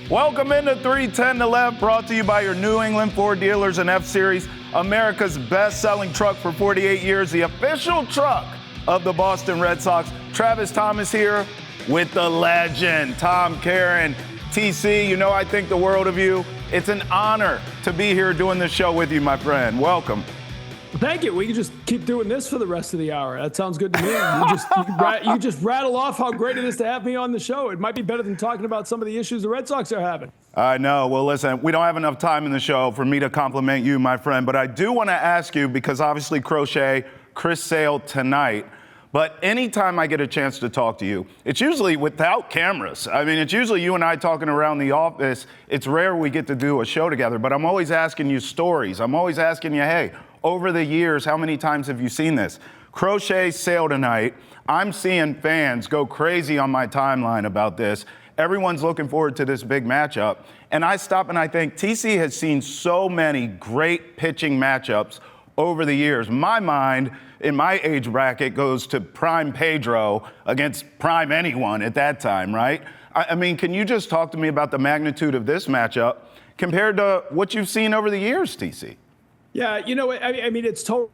Welcome into 310 to Left, brought to you by your New England Ford dealers and F-Series, America's best-selling truck for 48 years, the official truck of the Boston Red Sox. Travis Thomas here with the legend, Tom Caron. TC, you know I think the world of you. It's an honor to be here doing this show with you, my friend. Welcome. Thank you. We can just keep doing this for the rest of the hour. That sounds good to me. You just rattle off how great it is to have me on the show. It might be better than talking about some of the issues the Red Sox are having. I know. Well, listen, we don't have enough time in the show for me to compliment you, my friend, but I do want to ask you, because obviously Crochet, Chris Sale tonight, but anytime I get a chance to talk to you, it's usually without cameras. I mean, it's usually you and I talking around the office. It's rare we get to do a show together, but I'm always asking you stories. I'm always asking you, hey, over the years, how many times have you seen this? Crochet Sale tonight. I'm seeing fans go crazy on my timeline about this. Everyone's looking forward to this big matchup. And I stop and I think TC has seen so many great pitching matchups over the years. My mind, in my age bracket, goes to prime Pedro against prime anyone at that time, right? I mean, can you just talk to me about the magnitude of this matchup compared to what you've seen over the years, TC? Yeah, you know, I mean, it's totally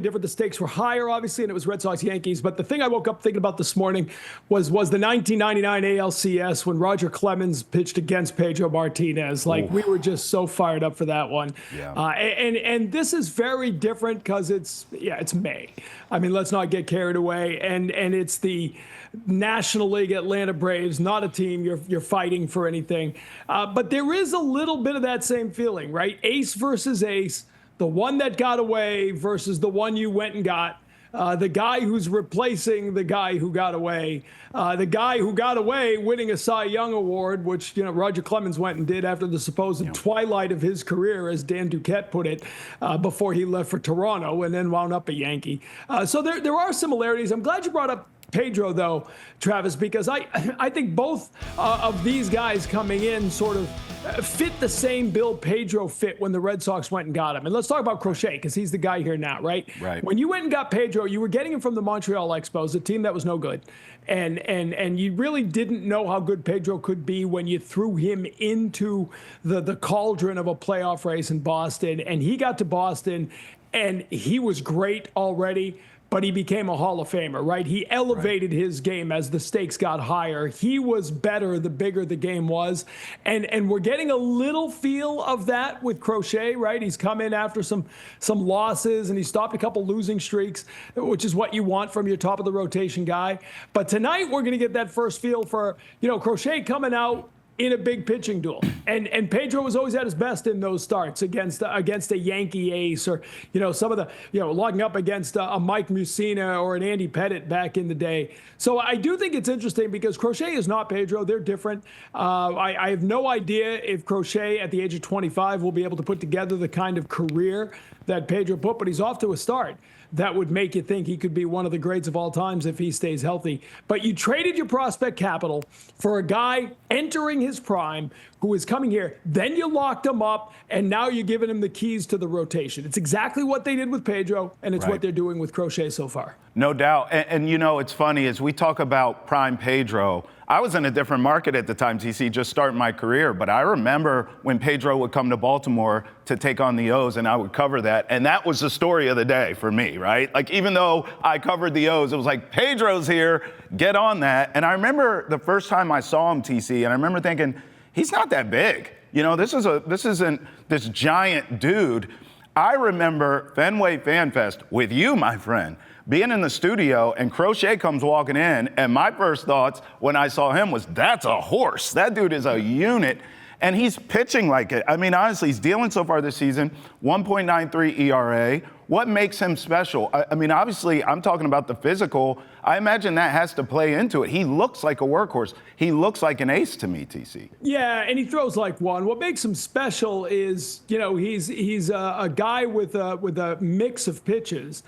different. The stakes were higher, obviously, and it was Red Sox Yankees. But the thing I woke up thinking about this morning was the 1999 ALCS when Roger Clemens pitched against Pedro Martinez. Like, we were just so fired up for that one. Yeah. And this is very different because it's May. I mean, let's not get carried away. And it's the National League Atlanta Braves, not a team you're fighting for anything. But there is a little bit of that same feeling, right? Ace versus ace. The one that got away versus the one you went and got. The guy who's replacing the guy who got away. The guy who got away winning a Cy Young Award, which, you know, Roger Clemens went and did after the supposed twilight of his career, as Dan Duquette put it, before he left for Toronto and then wound up a Yankee. So there are similarities. I'm glad you brought up Pedro, though, Travis, because I think both of these guys coming in sort of fit the same bill Pedro fit when the Red Sox went and got him. And let's talk about Crochet, because he's the guy here now, right? Right. When you went and got Pedro, you were getting him from the Montreal Expos, a team that was no good. And you really didn't know how good Pedro could be when you threw him into the cauldron of a playoff race in Boston. And he got to Boston, and he was great already. But he became a Hall of Famer, right? He elevated his game as the stakes got higher. He was better the bigger the game was. And we're getting a little feel of that with Crochet, right? He's come in after some losses, and he stopped a couple losing streaks, which is what you want from your top of the rotation guy. But tonight we're going to get that first feel for, you know, Crochet coming out in a big pitching duel. And Pedro was always at his best in those starts against a Yankee ace, or, you know, some of the, you know, logging up against a Mike Mussina or an Andy Pettitte back in the day. So I do think it's interesting because Crochet is not Pedro. They're different. I have no idea if Crochet at the age of 25 will be able to put together the kind of career that Pedro put, but he's off to a start that would make you think he could be one of the greats of all times if he stays healthy. But you traded your prospect capital for a guy entering his prime who is coming here. Then you locked him up, and now you're giving him the keys to the rotation. It's exactly what they did with Pedro, and it's what they're doing with Crochet so far. No doubt. And you know, it's funny, as we talk about prime Pedro, I was in a different market at the time, TC, just starting my career. But I remember when Pedro would come to Baltimore to take on the O's, and I would cover that. And that was the story of the day for me, right? Like, even though I covered the O's, it was like, Pedro's here, get on that. And I remember the first time I saw him, TC, and I remember thinking, he's not that big. You know, this isn't this giant dude. I remember Fenway Fan Fest with you, my friend, being in the studio, and Crochet comes walking in, and my first thoughts when I saw him was, that's a horse. That dude is a unit, and he's pitching like it. I mean, honestly, he's dealing so far this season, 1.93 ERA. What makes him special? I mean, obviously, I'm talking about the physical. I imagine that has to play into it. He looks like a workhorse. He looks like an ace to me, TC. Yeah, and he throws like one. What makes him special is, you know, he's a guy with a mix of pitches.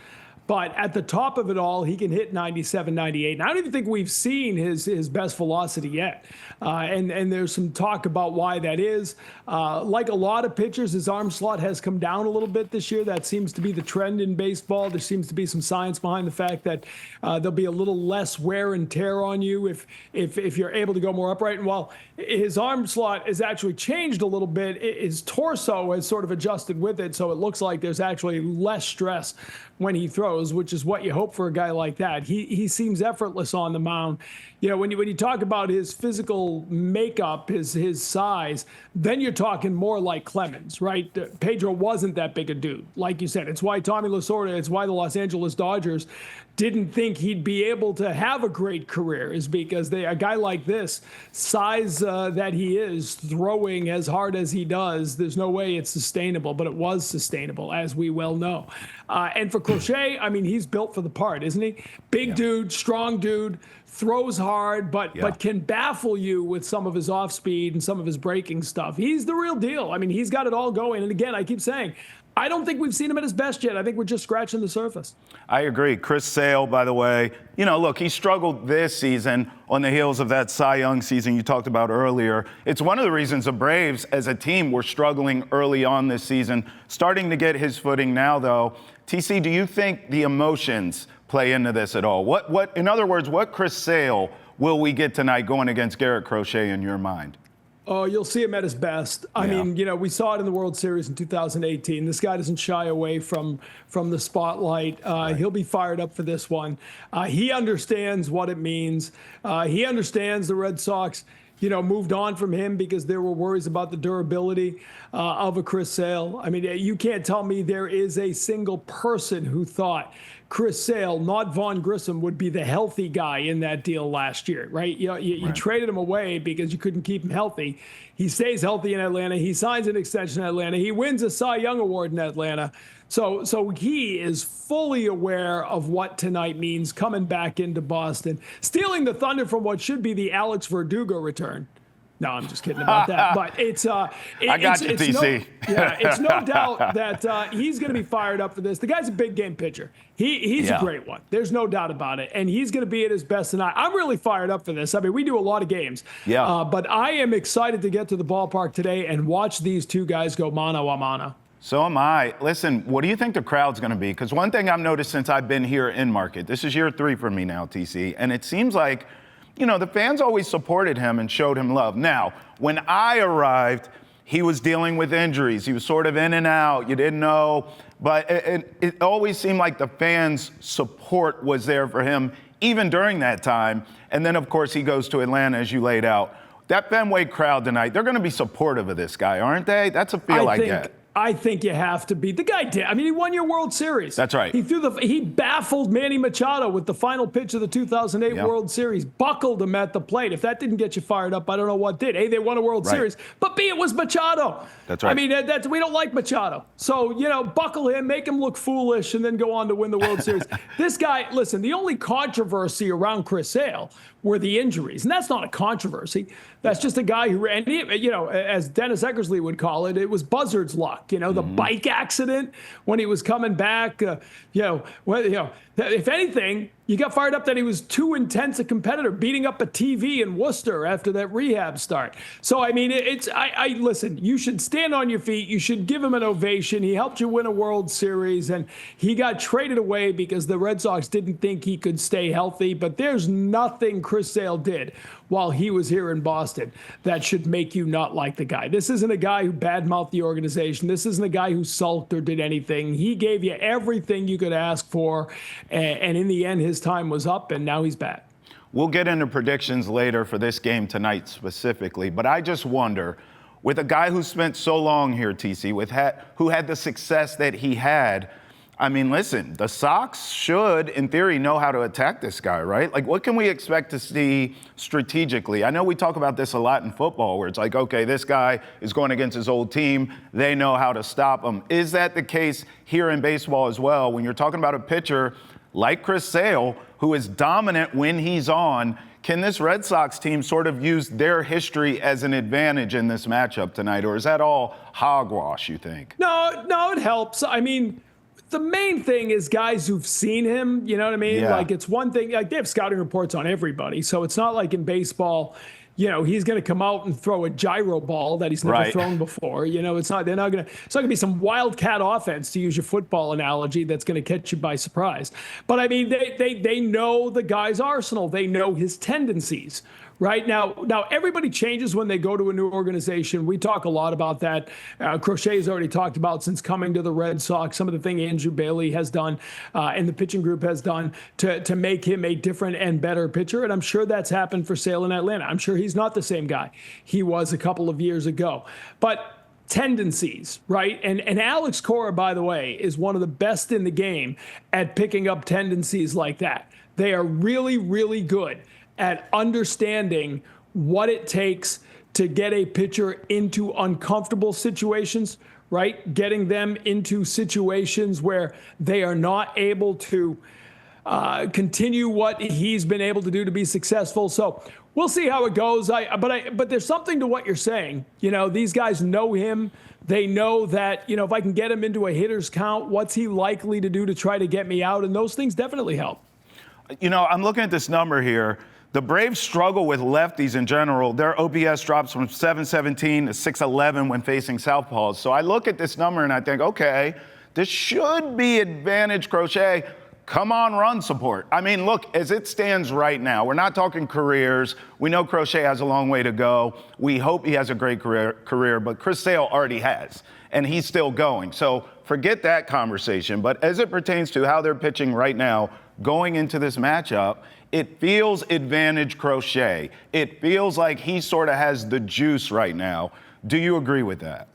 But at the top of it all, he can hit 97, 98. And I don't even think we've seen his best velocity yet. And there's some talk about why that is. Like a lot of pitchers, his arm slot has come down a little bit this year. That seems to be the trend in baseball. There seems to be some science behind the fact that there'll be a little less wear and tear on you if you're able to go more upright. And while his arm slot has actually changed a little bit, his torso has sort of adjusted with it. So it looks like there's actually less stress when he throws, which is what you hope for a guy like that. He seems effortless on the mound. You know, when you talk about his physical makeup, his size, then you're talking more like Clemens, right? Pedro wasn't that big a dude. Like you said, it's why Tommy Lasorda, it's why the Los Angeles Dodgers didn't think he'd be able to have a great career, is because a guy like this, size that he is, throwing as hard as he does, there's no way it's sustainable, but it was sustainable, as we well know. And for Crochet, I mean, he's built for the part, isn't he? Big dude, strong dude, throws hard, but can baffle you with some of his off speed and some of his breaking stuff. He's the real deal. I mean, he's got it all going. And again, I keep saying, I don't think we've seen him at his best yet. I think we're just scratching the surface. I agree. Chris Sale, by the way, you know, look, he struggled this season on the heels of that Cy Young season you talked about earlier. It's one of the reasons the Braves as a team were struggling early on this season. Starting to get his footing now, though. TC, do you think the emotions play into this at all? In other words, what Chris Sale will we get tonight going against Garrett Crochet in your mind? Oh, you'll see him at his best. I mean, you know, we saw it in the World Series in 2018. This guy doesn't shy away from the spotlight. He'll be fired up for this one. He understands what it means. He understands the Red Sox, you know, moved on from him because there were worries about the durability of a Chris Sale. I mean, you can't tell me there is a single person who thought Chris Sale, not Vaughn Grissom, would be the healthy guy in that deal last year, right? You traded him away because you couldn't keep him healthy. He stays healthy in Atlanta. He signs an extension in Atlanta. He wins a Cy Young Award in Atlanta. So he is fully aware of what tonight means coming back into Boston, stealing the thunder from what should be the Alex Verdugo return. No, I'm just kidding about that. But it's I got you, TC. It's no doubt that he's going to be fired up for this. The guy's a big game pitcher. He's a great one. There's no doubt about it. And he's going to be at his best tonight. I'm really fired up for this. I mean, we do a lot of games. But I am excited to get to the ballpark today and watch these two guys go mano a mano. So am I. Listen, what do you think the crowd's going to be? Because one thing I've noticed since I've been here in market, this is year 3 for me now, TC, and it seems like, you know, the fans always supported him and showed him love. Now, when I arrived, he was dealing with injuries. He was sort of in and out. You didn't know. But it always seemed like the fans' support was there for him, even during that time. And then, of course, he goes to Atlanta, as you laid out. That Fenway crowd tonight, they're going to be supportive of this guy, aren't they? That's a feel I get. I think you have to be. The guy did. I mean, he won your World Series. That's right. He baffled Manny Machado with the final pitch of the 2008 World Series, buckled him at the plate. If that didn't get you fired up, I don't know what did. A, they won a World Series, but B, it was Machado. That's right. I mean, we don't like Machado. So, you know, buckle him, make him look foolish, and then go on to win the World Series. This guy, listen, the only controversy around Chris Sale were the injuries. And that's not a controversy. That's just a guy who ran, you know, as Dennis Eckersley would call it, it was buzzard's luck. You know, the bike accident when he was coming back, if anything, you got fired up that he was too intense a competitor, beating up a TV in Worcester after that rehab start. So, I mean, listen, you should stand on your feet. You should give him an ovation. He helped you win a World Series, and he got traded away because the Red Sox didn't think he could stay healthy. But there's nothing Chris Sale did while he was here in Boston that should make you not like the guy. This isn't a guy who badmouthed the organization. This isn't a guy who sulked or did anything. He gave you everything you could ask for, and in the end, his time was up, and now he's back. We'll get into predictions later for this game tonight specifically, but I just wonder, with a guy who spent so long here, TC, who had the success that he had, I mean, listen, the Sox should, in theory, know how to attack this guy, right? Like, what can we expect to see strategically? I know we talk about this a lot in football, where it's like, okay, this guy is going against his old team. They know how to stop him. Is that the case here in baseball as well? When you're talking about a pitcher like Chris Sale, who is dominant when he's on, can this Red Sox team sort of use their history as an advantage in this matchup tonight? Or is that all hogwash, you think? No, it helps. I mean, the main thing is guys who've seen him, you know what I mean? Yeah. Like, it's one thing, like, they have scouting reports on everybody. So it's not like in baseball, you know, he's going to come out and throw a gyro ball that he's never thrown before. You know, it's not going to be some wildcat offense, to use your football analogy, that's going to catch you by surprise. But I mean, they know the guy's arsenal. They know his tendencies. Right now, everybody changes when they go to a new organization. We talk a lot about that. Crochet's already talked about, since coming to the Red Sox, some of the thing Andrew Bailey has done and the pitching group has done to make him a different and better pitcher. And I'm sure that's happened for Sale in Atlanta. I'm sure he's not the same guy he was a couple of years ago. But tendencies, right? And Alex Cora, by the way, is one of the best in the game at picking up tendencies like that. They are really, really good at understanding what it takes to get a pitcher into uncomfortable situations, right? Getting them into situations where they are not able to continue what he's been able to do to be successful. So we'll see how it goes. But there's something to what you're saying. You know, these guys know him. They know that, you know, if I can get him into a hitter's count, what's he likely to do to try to get me out? And those things definitely help. You know, I'm looking at this number here. The Braves struggle with lefties in general. Their OPS drops from 717 to 611 when facing southpaws. So I look at this number and I think, okay, this should be advantage Crochet. Come on, run support. I mean, look, as it stands right now, we're not talking careers. We know Crochet has a long way to go. We hope he has a great career, but Chris Sale already has, and he's still going. So forget that conversation. But as it pertains to how they're pitching right now, going into this matchup, it feels advantage Crochet. It feels like he sort of has the juice right now. Do you agree with that?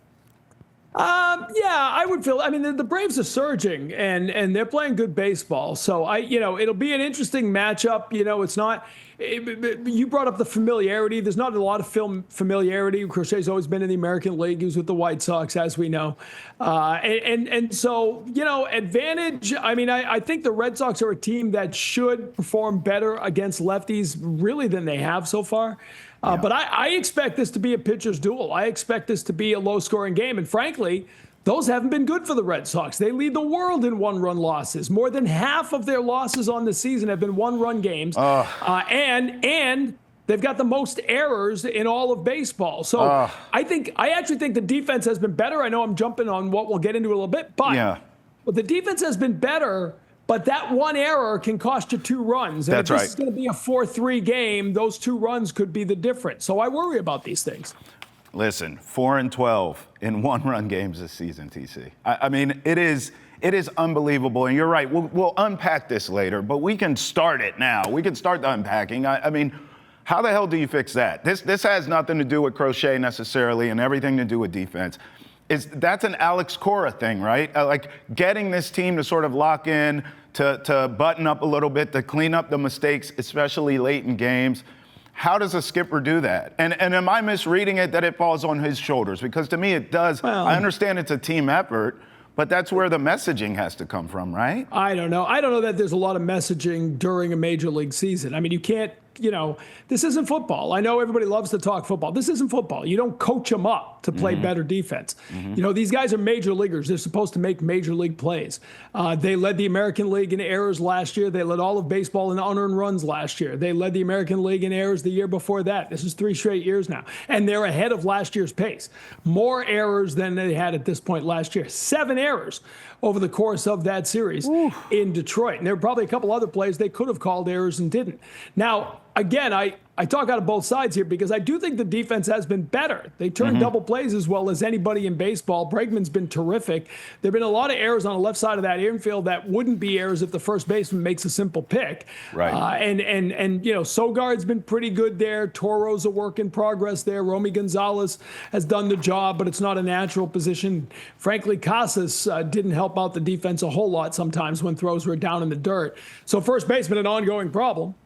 Yeah, I would feel. I mean, the Braves are surging and they're playing good baseball. So it'll be an interesting matchup. You know, it's not. You brought up the familiarity. There's not a lot of familiarity. Crochet's always been in the American League. He was with the White Sox, as we know. And so, you know, advantage. I mean, I think the Red Sox are a team that should perform better against lefties, really, than they have so far. But I expect this to be a pitcher's duel. I expect this to be a low-scoring game. And frankly, those haven't been good for the Red Sox. They lead the world in one-run losses. More than half of their losses on the season have been one-run games. And they've got the most errors in all of baseball. So I actually think the defense has been better. I know I'm jumping on what we'll get into a little bit, but the defense has been better. But that one error can cost you 2 runs. And That's if this right. is going to be a 4-3 game, those 2 runs could be the difference. So I worry about these things. Listen, 4-12 in one-run games this season, TC. I mean, it is unbelievable. And you're right. We'll unpack this later, but we can start it now. We can start the unpacking. I mean, how the hell do you fix that? This has nothing to do with Crochet necessarily, and everything to do with defense. That's an Alex Cora thing, right? Like getting this team to sort of lock in, to button up a little bit, to clean up the mistakes, especially late in games. How does a skipper do that? And am I misreading it that it falls on his shoulders? Because to me it does. Well, I understand it's a team effort, but that's where the messaging has to come from, right? I don't know. I don't know that there's a lot of messaging during a major league season. I mean, you can't, you know, this isn't football. I know everybody loves to talk football. This isn't football. You don't coach them up to play better defense. You know, these guys are major leaguers. They're supposed to make major league plays. They led the American League in errors last year. They led all of baseball in unearned runs last year. They led the American League in errors the year before that. This is 3 straight years now. And they're ahead of last year's pace. More errors than they had at this point last year. 7 errors over the course of that series in Detroit. And there were probably a couple other plays they could have called errors and didn't. Now, again, I talk out of both sides here because I do think the defense has been better. They turn double plays as well as anybody in baseball. Bregman's been terrific. There have been a lot of errors on the left side of that infield that wouldn't be errors if the first baseman makes a simple pick. Right. And you know, Sogard's been pretty good there. Toro's a work in progress there. Romy Gonzalez has done the job, but it's not a natural position. Frankly, Casas didn't help out the defense a whole lot sometimes when throws were down in the dirt. So first baseman, an ongoing problem.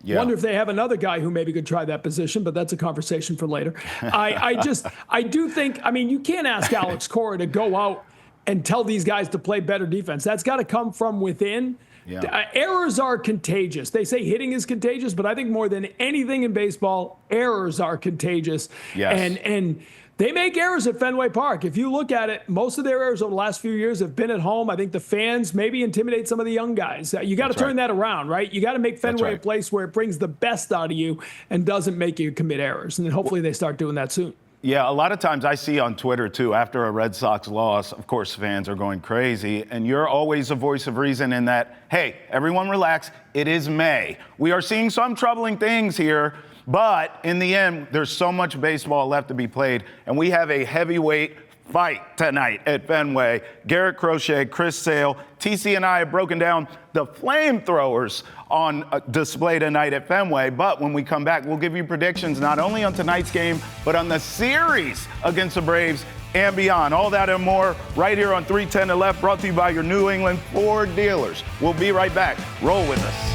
Yeah. Wonder if they have another guy who maybe could try that position, but that's a conversation for later. I do think, I mean, you can't ask Alex Cora to go out and tell these guys to play better defense. That's got to come from within. Yeah. Errors are contagious. They say hitting is contagious, but I think more than anything in baseball, errors are contagious. Yes. And They make errors at Fenway Park. If you look at it, most of their errors over the last few years have been at home. I think the fans maybe intimidate some of the young guys. You got to turn that around, right? You got to make Fenway a place where it brings the best out of you and doesn't make you commit errors. And then hopefully they start doing that soon. Yeah, a lot of times I see on Twitter, too, after a Red Sox loss, of course, fans are going crazy. And you're always a voice of reason in that, hey, everyone relax. It is May. We are seeing some troubling things here. But in the end, there's so much baseball left to be played, and we have a heavyweight fight tonight at Fenway. Garrett Crochet, Chris Sale, TC and I have broken down the flamethrowers on display tonight at Fenway. But when we come back, we'll give you predictions not only on tonight's game, but on the series against the Braves and beyond. All that and more right here on 310 to Left, brought to you by your New England Ford dealers. We'll be right back. Roll with us.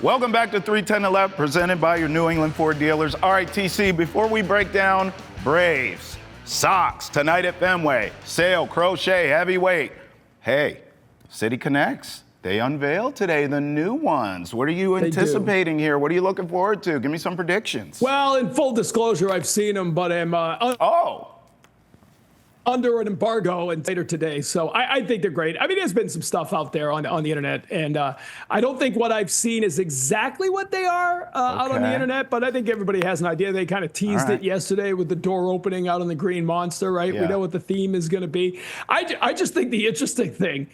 Welcome back to 310 to Left, presented by your New England Ford dealers. All right, TC, before we break down Braves, Sox, tonight at Fenway, Sale, Crochet, heavyweight. Hey, City Connects, they unveiled today the new ones. What are you anticipating here? What are you looking forward to? Give me some predictions. Well, in full disclosure, I've seen them, but I'm under an embargo and later today. So I think they're great. I mean, there's been some stuff out there on the internet, and I don't think what I've seen is exactly what they are out on the internet, but I think everybody has an idea. They kind of teased it yesterday with the door opening out on the Green Monster, right? Yeah. We know what the theme is going to be. I just think the interesting thing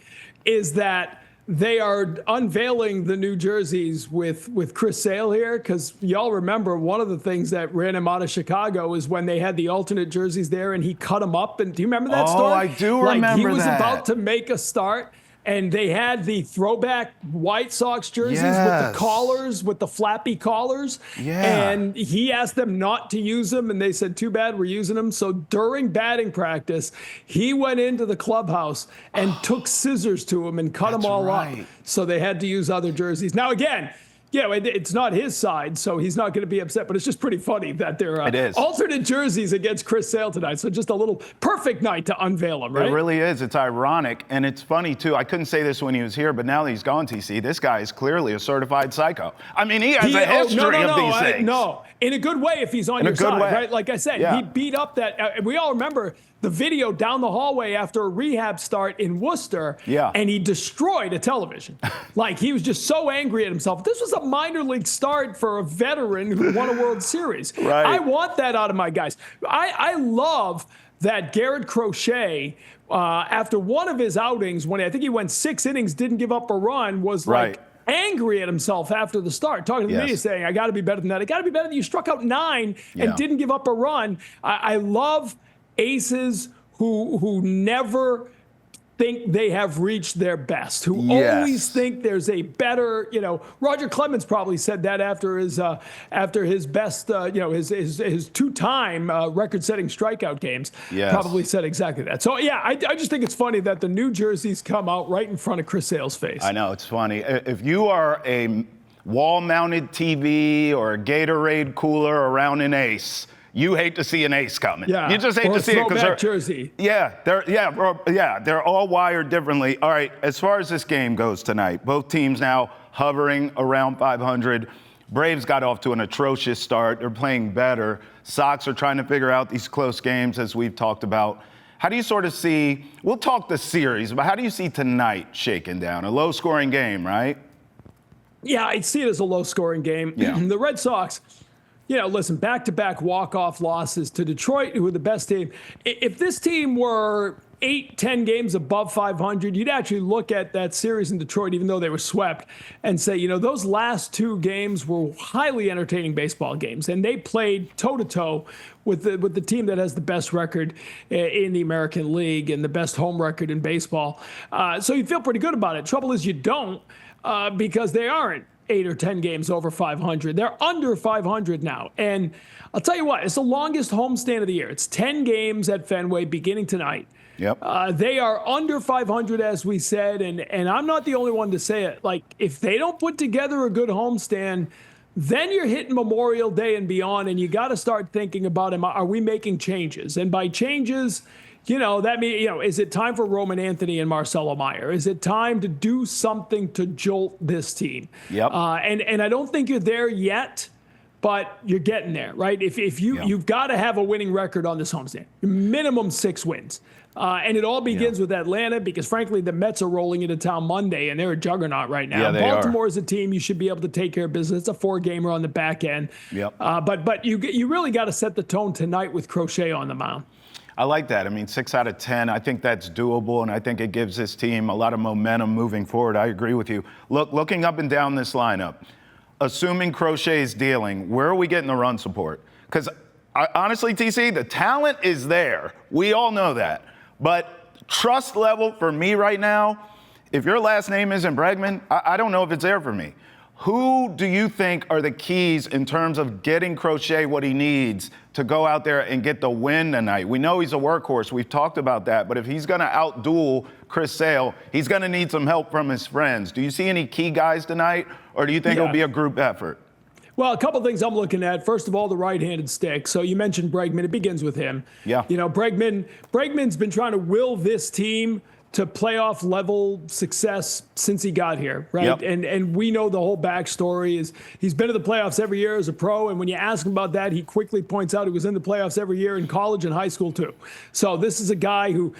is that they are unveiling the new jerseys with Chris Sale here, because y'all remember one of the things that ran him out of Chicago is when they had the alternate jerseys there and he cut them up. And do you remember that story? Oh, I do remember that. He was about to make a start, and they had the throwback White Sox jerseys with the collars, with the flappy collars. Yeah. And he asked them not to use them, and they said, too bad, we're using them. So during batting practice, he went into the clubhouse and took scissors to them and cut them all up. So they had to use other jerseys. Now, again, it's not his side, so he's not going to be upset. But it's just pretty funny that they're alternate jerseys against Chris Sale tonight. So just a little perfect night to unveil them, right? It really is. It's ironic. And it's funny, too. I couldn't say this when he was here, but now that he's gone, TC, this guy is clearly a certified psycho. I mean, he has a history of these things. No, in a good way if he's on your side, right? Like I said, he beat up that. We all remember the video down the hallway after a rehab start in Worcester, and he destroyed a television. Like, he was just so angry at himself. This was a minor league start for a veteran who won a World Series. Right. I want that out of my guys. I love that Garrett Crochet, after one of his outings, when I think he went 6 innings, didn't give up a run, was like angry at himself after the start, talking to the media saying, I got to be better than that. I got to be better than you. Struck out 9 and didn't give up a run. I love aces who never think they have reached their best, who always think there's a better, Roger Clemens probably said that after his best, his 2-time record-setting strikeout games, probably said exactly that. So, I just think it's funny that the new jerseys come out right in front of Chris Sale's face. I know, it's funny. If you are a wall-mounted TV or a Gatorade cooler around an ace, you hate to see an ace coming. You just hate to see it because jersey. They're all wired differently. All right, as far as this game goes tonight, both teams now hovering around 500. Braves got off to an atrocious start. They're playing better. Sox are trying to figure out these close games, as we've talked about. How do you sort of see, we'll talk the series, but how do you see tonight shaking down? A low-scoring game, right? Yeah, I see it as a low-scoring game. The Red Sox, listen, back-to-back walk-off losses to Detroit, who were the best team. If this team were 8-10 games above 500, you'd actually look at that series in Detroit, even though they were swept, and say, those last 2 games were highly entertaining baseball games, and they played toe-to-toe with the team that has the best record in the American League and the best home record in baseball. So you feel pretty good about it. Trouble is you don't, because they aren't 8 or 10 games over 500. They're under 500 now. And I'll tell you what, it's the longest homestand of the year. It's 10 games at Fenway beginning tonight. They are under 500, as we said, and I'm not the only one to say it. Like, if they don't put together a good homestand, then you're hitting Memorial Day and beyond, and you got to start thinking about, are we making changes? And by changes, that means, is it time for Roman Anthony and Marcelo Meyer? Is it time to do something to jolt this team? And I don't think you're there yet, but you're getting there, right? If you've got to have a winning record on this homestand, minimum 6 wins. And it all begins with Atlanta because, frankly, the Mets are rolling into town Monday, and they're a juggernaut right now. Yeah, they Baltimore is a team you should be able to take care of business. It's a 4-gamer on the back end. Yep. But you really got to set the tone tonight with Crochet on the mound. I like that. I mean, 6 out of 10, I think that's doable, and I think it gives this team a lot of momentum moving forward. I agree with you. Looking up and down this lineup, assuming Crochet's dealing, where are we getting the run support? Because honestly, TC, the talent is there. We all know that. But trust level for me right now, if your last name isn't Bregman, I don't know if it's there for me. Who do you think are the keys in terms of getting Crochet what he needs to go out there and get the win tonight? We know he's a workhorse. We've talked about that. But if he's going to outduel Chris Sale, he's going to need some help from his friends. Do you see any key guys tonight, or do you think it'll be a group effort? Well, a couple of things I'm looking at. First of all, the right-handed stick. So you mentioned Bregman. It begins with him. Yeah. You know, Bregman's been trying to will this team to playoff level success since he got here, right? Yep. And we know the whole backstory is he's been to the playoffs every year as a pro, and when you ask him about that, he quickly points out he was in the playoffs every year in college and high school too. So this is a guy who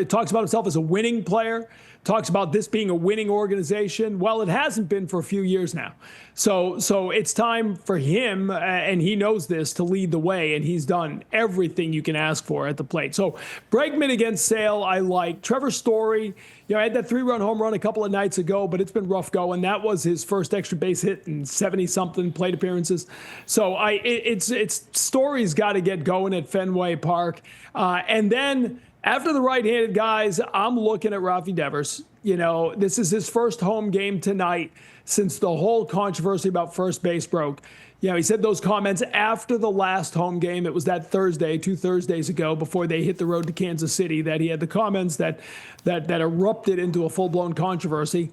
talks about himself as a winning player, talks about this being a winning organization. Well, it hasn't been for a few years now. So it's time for him, and he knows this, to lead the way, and he's done everything you can ask for at the plate. So Bregman against Sale, I like. Trevor Story, I had that 3-run home run a couple of nights ago, but it's been rough going. That was his first extra base hit in 70-something plate appearances. So it's Story's got to get going at Fenway Park. And then after the right-handed guys, I'm looking at Rafi Devers. This is his first home game tonight since the whole controversy about first base broke. He said those comments after the last home game. It was that Thursday, 2 Thursdays ago, before they hit the road to Kansas City, that he had the comments that erupted into a full-blown controversy.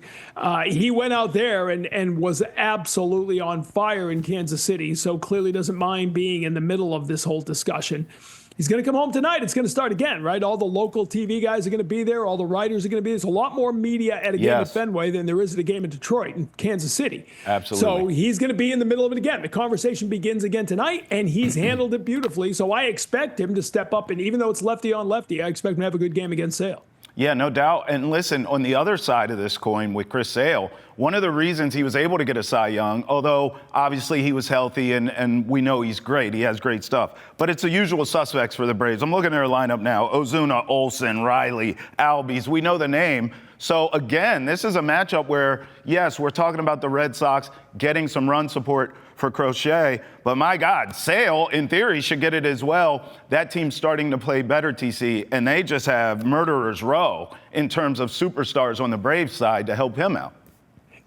He went out there and was absolutely on fire in Kansas City, so clearly doesn't mind being in the middle of this whole discussion. He's going to come home tonight. It's going to start again, right? All the local TV guys are going to be there. All the writers are going to be there. There's a lot more media at a game at Fenway than there is at a game in Detroit and Kansas City. Absolutely. So he's going to be in the middle of it again. The conversation begins again tonight, and he's handled it beautifully. So I expect him to step up, and even though it's lefty on lefty, I expect him to have a good game against Sale. Yeah, no doubt. And listen, on the other side of this coin with Chris Sale, one of the reasons he was able to get a Cy Young, although obviously he was healthy and we know he's great, he has great stuff, but it's the usual suspects for the Braves. I'm looking at their lineup now: Ozuna, Olsen, Riley, Albies. We know the name. So again, this is a matchup where, yes, we're talking about the Red Sox getting some run support for Crochet, but my God, Sale, in theory, should get it as well. That team's starting to play better, TC, and they just have murderer's row in terms of superstars on the Braves side to help him out.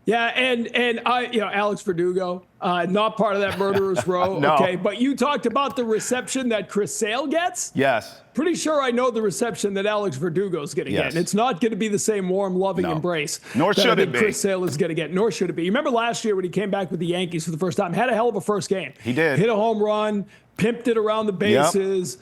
Yeah, and Alex Verdugo, not part of that murderer's row. No. Okay, but you talked about the reception that Chris Sale gets. Yes. Pretty sure I know the reception that Alex Verdugo is going to get. And it's not going to be the same warm, loving embrace. Nor should it be. Chris Sale is going to get. Nor should it be. You remember last year when he came back with the Yankees for the first time? Had a hell of a first game. He did. Hit a home run, pimped it around the bases,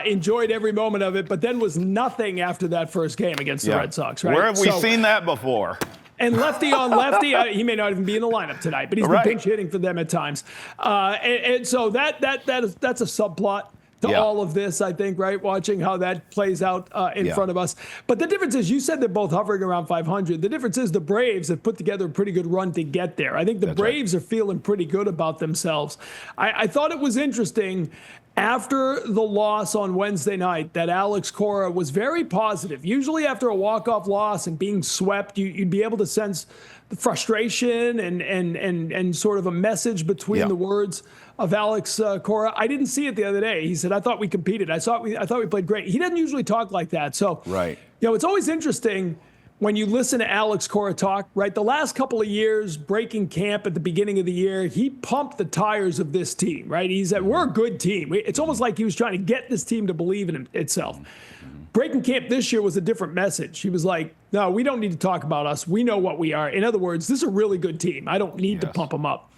enjoyed every moment of it, but then was nothing after that first game against the Red Sox. Right? Where have we seen that before? And lefty on lefty, he may not even be in the lineup tonight, but he's been pinch hitting for them at times. And so that's a subplot to all of this, I think, right? Watching how that plays out in front of us. But the difference is, you said they're both hovering around 500. The difference is the Braves have put together a pretty good run to get there. I think the Braves are feeling pretty good about themselves. I thought it was interesting after the loss on Wednesday night that Alex Cora was very positive. Usually after a walk-off loss and being swept, you'd be able to sense the frustration and sort of a message between the words of Alex Cora. I didn't see it the other day. He said, I thought we competed. I thought we played great. He doesn't usually talk like that. So, it's always interesting when you listen to Alex Cora talk, right? The last couple of years, breaking camp at the beginning of the year, he pumped the tires of this team, right? He said, we're a good team. It's almost like he was trying to get this team to believe in itself. Breaking camp this year was a different message. He was like, no, we don't need to talk about us. We know what we are. In other words, this is a really good team. I don't need to pump them up.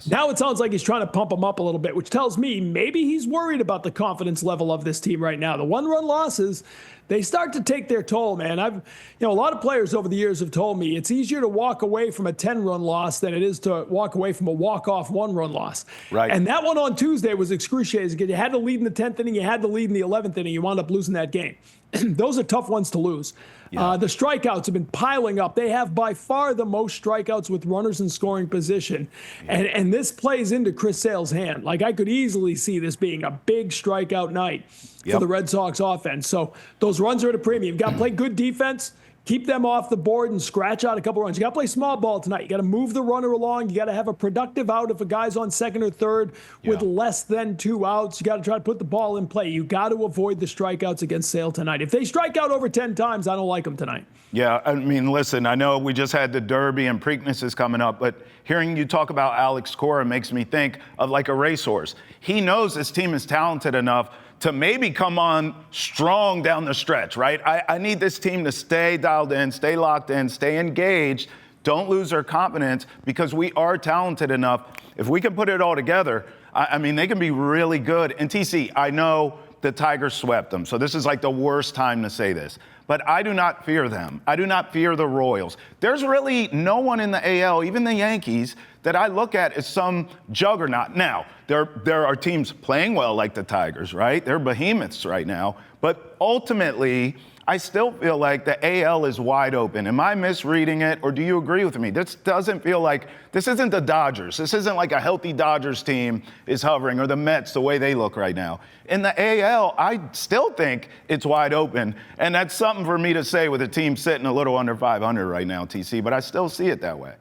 Now it sounds like he's trying to pump them up a little bit, which tells me maybe he's worried about the confidence level of this team right now. The 1-run losses, they start to take their toll, man. A lot of players over the years have told me it's easier to walk away from a 10-run loss than it is to walk away from a walk-off 1-run loss. Right. And that one on Tuesday was excruciating because you had to lead in the 10th inning, you had to lead in the 11th inning, you wound up losing that game. Those are tough ones to lose. The strikeouts have been piling up. They have by far the most strikeouts with runners in scoring position. And this plays into Chris Sale's hand. Like, I could easily see this being a big strikeout night for the Red Sox offense. So those runs are at a premium. You've got to play good defense, keep them off the board, and scratch out a couple runs. You got to play small ball tonight. You got to move the runner along. You got to have a productive out if a guy's on second or third with less than 2 outs. You got to try to put the ball in play. You got to avoid the strikeouts against Sale tonight. If they strike out over 10 times, I don't like them tonight. Yeah, I mean, listen, I know we just had the Derby and Preakness is coming up, but hearing you talk about Alex Cora makes me think of like a racehorse. He knows this team is talented enough to maybe come on strong down the stretch, right? I need this team to stay dialed in, stay locked in, stay engaged, don't lose their confidence, because we are talented enough. If we can put it all together, I mean, they can be really good. And TC, I know the Tigers swept them, so this is like the worst time to say this. But I do not fear them. I do not fear the Royals. There's really no one in the AL, even the Yankees, that I look at as some juggernaut. Now, there are teams playing well like the Tigers, right? They're behemoths right now. But ultimately, I still feel like the AL is wide open. Am I misreading it, or do you agree with me? This doesn't feel like, this isn't the Dodgers. This isn't like a healthy Dodgers team is hovering, or the Mets, the way they look right now. In the AL, I still think it's wide open, and that's something for me to say with a team sitting a little under 500 right now, TC, but I still see it that way.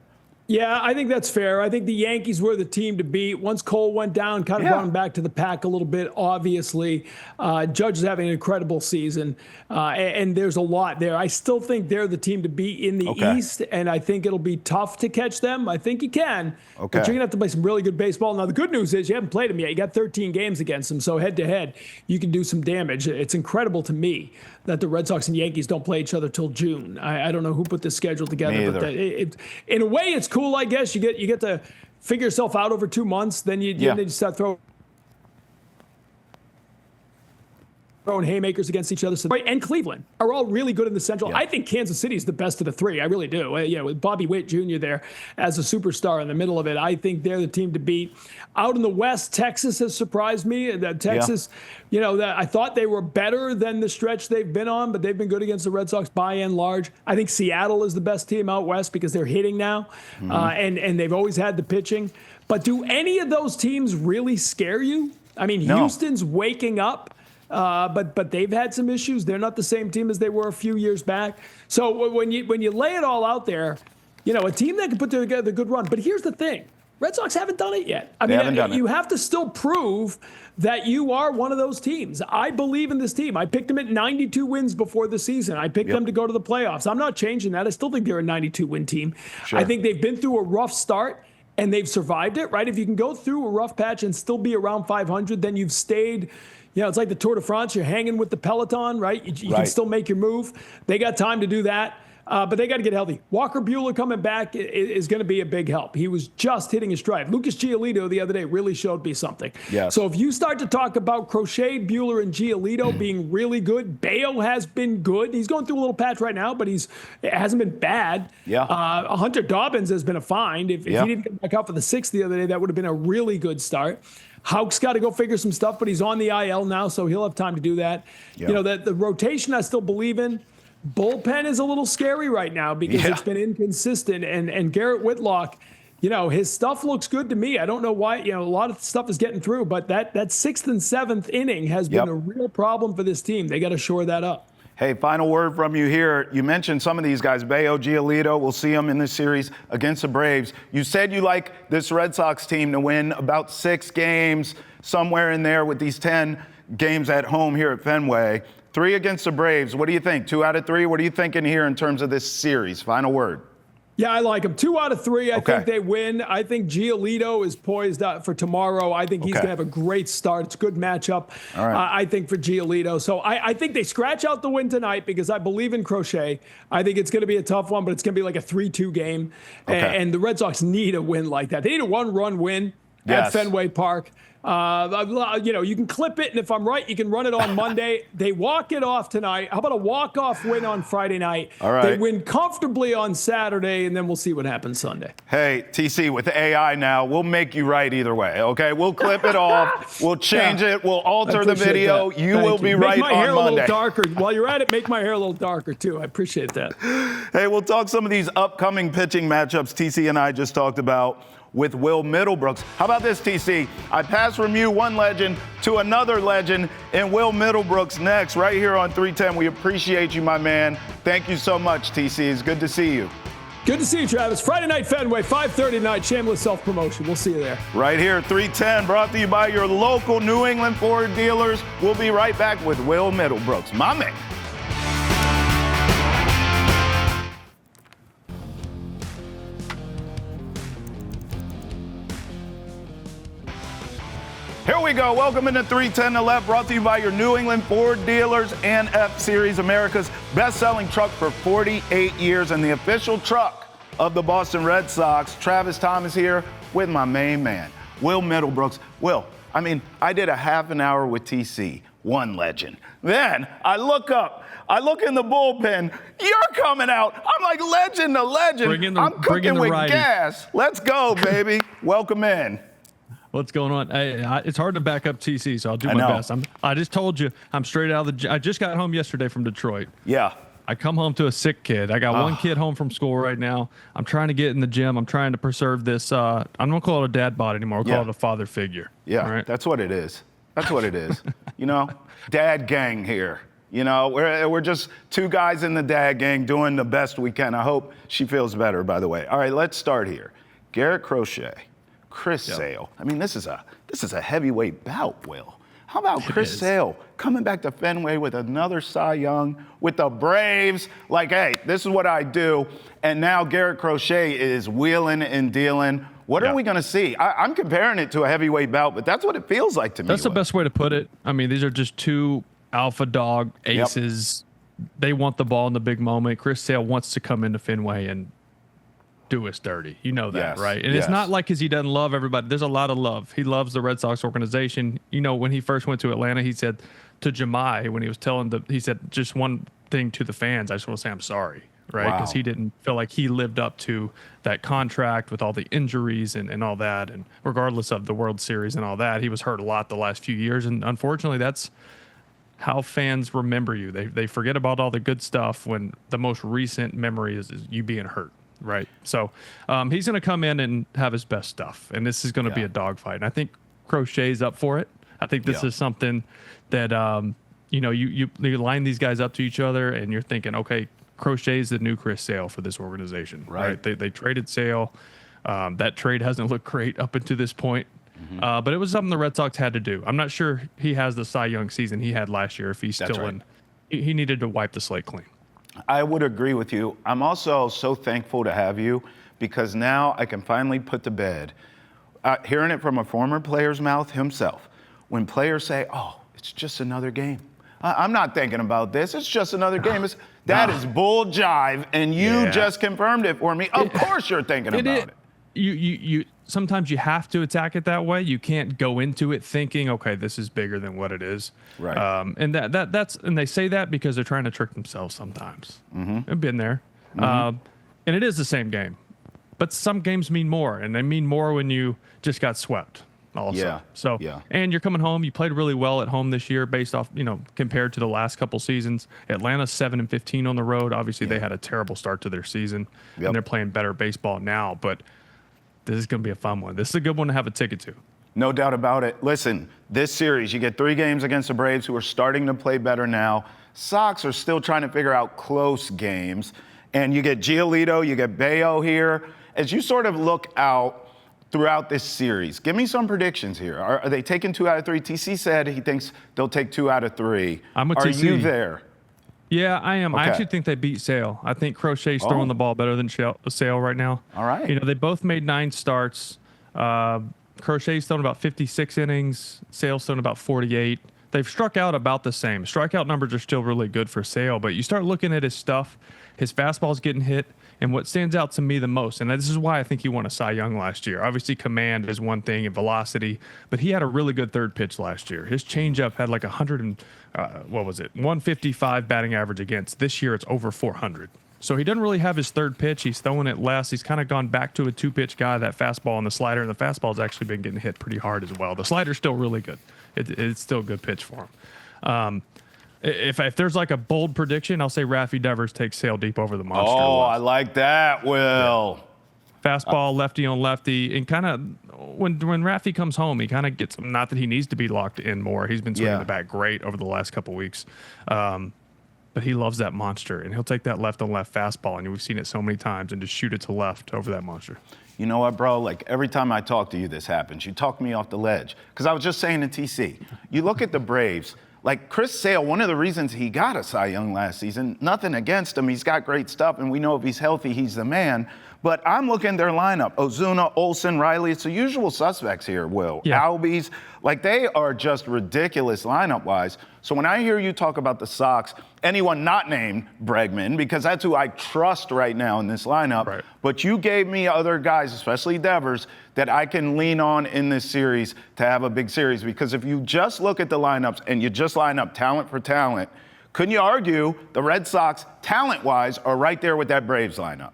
Yeah, I think that's fair. I think the Yankees were the team to beat. Once Cole went down, kind of brought him back to the pack a little bit, obviously. Judge is having an incredible season, and there's a lot there. I still think they're the team to beat in the East, and I think it'll be tough to catch them. I think you can, but you're going to have to play some really good baseball. Now, the good news is you haven't played them yet. You got 13 games against them, so head-to-head, you can do some damage. It's incredible to me that the Red Sox and Yankees don't play each other till June. I don't know who put this schedule together, but in a way, it's cool, I guess. You get to figure yourself out over 2 months, then you start throwing haymakers against each other. So, and Cleveland are all really good in the Central. I think Kansas City is the best of the three. I really do. With Bobby Witt Jr. there as a superstar in the middle of it, I think they're the team to beat. Out in the West, Texas has surprised me. Texas, I thought they were better than the stretch they've been on, but they've been good against the Red Sox by and large. I think Seattle is the best team out West because they're hitting now, and they've always had the pitching. But do any of those teams really scare you? I mean, Houston's waking up. But they've had some issues. They're not the same team as they were a few years back. So when you lay it all out there, a team that can put together a good run. But here's the thing. Red Sox haven't done it yet. I mean, you have to still prove that you are one of those teams. I believe in this team. I picked them at 92 wins before the season. I picked them to go to the playoffs. I'm not changing that. I still think they're a 92-win team. Sure. I think they've been through a rough start, and they've survived it, right? If you can go through a rough patch and still be around 500, then you've stayed. It's like the Tour de France. You're hanging with the peloton, right? You can still make your move. They got time to do that, but they got to get healthy. Walker Buehler coming back is going to be a big help. He was just hitting his stride. Lucas Giolito the other day really showed me something. Yes. So if you start to talk about Crochet, Buehler, and Giolito being really good, Bello has been good. He's going through a little patch right now, but it hasn't been bad. Hunter Dobbins has been a find. If he didn't get back out for the sixth the other day, that would have been a really good start. Houck's got to go figure some stuff, but he's on the IL now, so he'll have time to do that. The rotation I still believe in. Bullpen is a little scary right now because it's been inconsistent. And Garrett Whitlock, his stuff looks good to me. I don't know why, a lot of stuff is getting through, but that sixth and seventh inning has been a real problem for this team. They got to shore that up. Hey, final word from you here. You mentioned some of these guys, Bello, Giolito. We'll see them in this series against the Braves. You said you like this Red Sox team to win about 6 games, somewhere in there with these 10 games at home here at Fenway. 3 against the Braves. What do you think? 2 out of 3? What are you thinking here in terms of this series? Final word. Yeah, I like them. 2 out of 3. I think they win. I think Giolito is poised for tomorrow. I think he's going to have a great start. It's a good matchup, I think, for Giolito. So I think they scratch out the win tonight because I believe in Crochet. I think it's going to be a tough one, but it's going to be like a 3-2 game. And the Red Sox need a win like that. They need a 1-run win at Fenway Park. You can clip it, and if I'm right, you can run it on Monday. They walk it off tonight. How about a walk-off win on Friday night? All right. They win comfortably on Saturday, and then we'll see what happens Sunday. Hey, TC, with AI now, we'll make you right either way, okay? We'll clip it off. We'll change it. We'll alter the video. That. You will be right on Monday. Make my hair a little darker. While you're at it, make my hair a little darker, too. I appreciate that. Hey, we'll talk some of these upcoming pitching matchups TC and I just talked about with Will Middlebrooks. How about this, TC? I pass from you, one legend, to another legend, and Will Middlebrooks next, right here on 310. We appreciate you, my man. Thank you so much, TC. It's good to see you. Good to see you, Travis. Friday night, Fenway, 5:30 tonight. Shameless self-promotion. We'll see you there. Right here, 310, brought to you by your local New England Ford dealers. We'll be right back with Will Middlebrooks. My man. Here we go. Welcome into 310 to Left, brought to you by your New England Ford dealers and F-Series, America's best-selling truck for 48 years and the official truck of the Boston Red Sox. Travis Thomas here with my main man, Will Middlebrooks. Will, I did a half an hour with TC, one legend. Then I look up, I look in the bullpen, you're coming out. I'm like legend to legend. I'm cooking with gas. Let's go, baby. Welcome in. What's going on? It's hard to back up TC, so I'll do my best. I just told you, I'm straight out of I just got home yesterday from Detroit. Yeah. I come home to a sick kid. I got one kid home from school right now. I'm trying to get in the gym. I'm trying to preserve this. I don't call it a dad bod anymore. I'll call it a father figure. Yeah, right? That's what it is. That's what it is. Dad gang here. We're just two guys in the dad gang doing the best we can. I hope she feels better, by the way. All right, let's start here. Garrett Crochet. Chris Sale. This is a heavyweight bout, Will. How about Chris Sale coming back to Fenway with another Cy Young with the Braves? Like, hey, this is what I do. And now Garrett Crochet is wheeling and dealing. What are we going to see? I'm comparing it to a heavyweight bout, but that's what it feels like to me. That's the best way to put it. These are just two alpha dog aces. Yep. They want the ball in the big moment. Chris Sale wants to come into Fenway and do us dirty. You know that, right? And it's not like because he doesn't love everybody. There's a lot of love. He loves the Red Sox organization. When he first went to Atlanta, he said to Jemai, when he was he said just one thing to the fans, I just want to say I'm sorry, right? Because he didn't feel like he lived up to that contract with all the injuries and all that. And regardless of the World Series and all that, he was hurt a lot the last few years. And unfortunately, that's how fans remember you. They forget about all the good stuff when the most recent memory is you being hurt. Right. So he's going to come in and have his best stuff. And this is going to be a dogfight. And I think Crochet's up for it. I think this is something that, you line these guys up to each other and you're thinking, okay, Crochet's the new Chris Sale for this organization. Right. They traded Sale. That trade hasn't looked great up until this point. Mm-hmm. But it was something the Red Sox had to do. I'm not sure he has the Cy Young season he had last year if he's still in. He needed to wipe the slate clean. I would agree with you. I'm also so thankful to have you because now I can finally put to bed, hearing it from a former player's mouth himself, when players say, oh, it's just another game. I'm not thinking about this. It's just another game. That is bull jive, and you just confirmed it for me. Of course you're thinking about it. You sometimes you have to attack it that way. You can't go into it thinking, okay, this is bigger than what it is. Right. And and they say that because they're trying to trick themselves sometimes. Mm-hmm. I've been there. And it is the same game, but some games mean more, and they mean more when you just got swept. Also. Yeah. So, and you're coming home. You played really well at home this year, based off, compared to the last couple seasons. Atlanta's 7-15 on the road. Obviously, they had a terrible start to their season, and they're playing better baseball now. But this is going to be a fun one. This is a good one to have a ticket to. No doubt about it. Listen, this series, you get 3 games against the Braves, who are starting to play better now. Sox are still trying to figure out close games. And you get Giolito, you get Bello here. As you sort of look out throughout this series, give me some predictions here. Are they taking 2 out of 3? TC said he thinks they'll take 2 out of 3. I'm with TC. Are you there? Yeah, I am. Okay. I actually think they beat Sale. I think Crochet's throwing the ball better than Sale right now. All right. They both made 9 starts. Crochet's thrown about 56 innings. Sale's thrown about 48. They've struck out about the same. Strikeout numbers are still really good for Sale, but you start looking at his stuff. His fastball's getting hit. And what stands out to me the most, and this is why I think he won a Cy Young last year. Obviously, command is one thing and velocity, but he had a really good third pitch last year. His changeup had like 155 batting average against. This year, it's over 400. So he doesn't really have his third pitch. He's throwing it less. He's kind of gone back to a two-pitch guy, that fastball and the slider, and the fastball's actually been getting hit pretty hard as well. The slider's still really good. It's still a good pitch for him. If there's like a bold prediction, I'll say Raffy Devers takes Sale deep over the monster. Oh, I like that, Will. Fastball, lefty on lefty, and kind of when Raffy comes home, he kind of gets, not that he needs to be locked in more. He's been swinging the bat great over the last couple weeks. But he loves that monster, and he'll take that left on left fastball, and we've seen it so many times, and just shoot it to left over that monster. You know what, bro? Like, every time I talk to you, this happens. You talk me off the ledge. Because I was just saying to TC, you look at the Braves, like Chris Sale, one of the reasons he got a Cy Young last season, nothing against him. He's got great stuff, and we know if he's healthy, he's the man. But I'm looking at their lineup. Ozuna, Olsen, Riley, it's the usual suspects here, Will. Yeah. Albies, like they are just ridiculous lineup-wise. So when I hear you talk about the Sox, anyone not named Bregman, because that's who I trust right now in this lineup, right. But you gave me other guys, especially Devers, that I can lean on in this series to have a big series. Because if you just look at the lineups and you just line up talent for talent, couldn't you argue the Red Sox, talent-wise, are right there with that Braves lineup?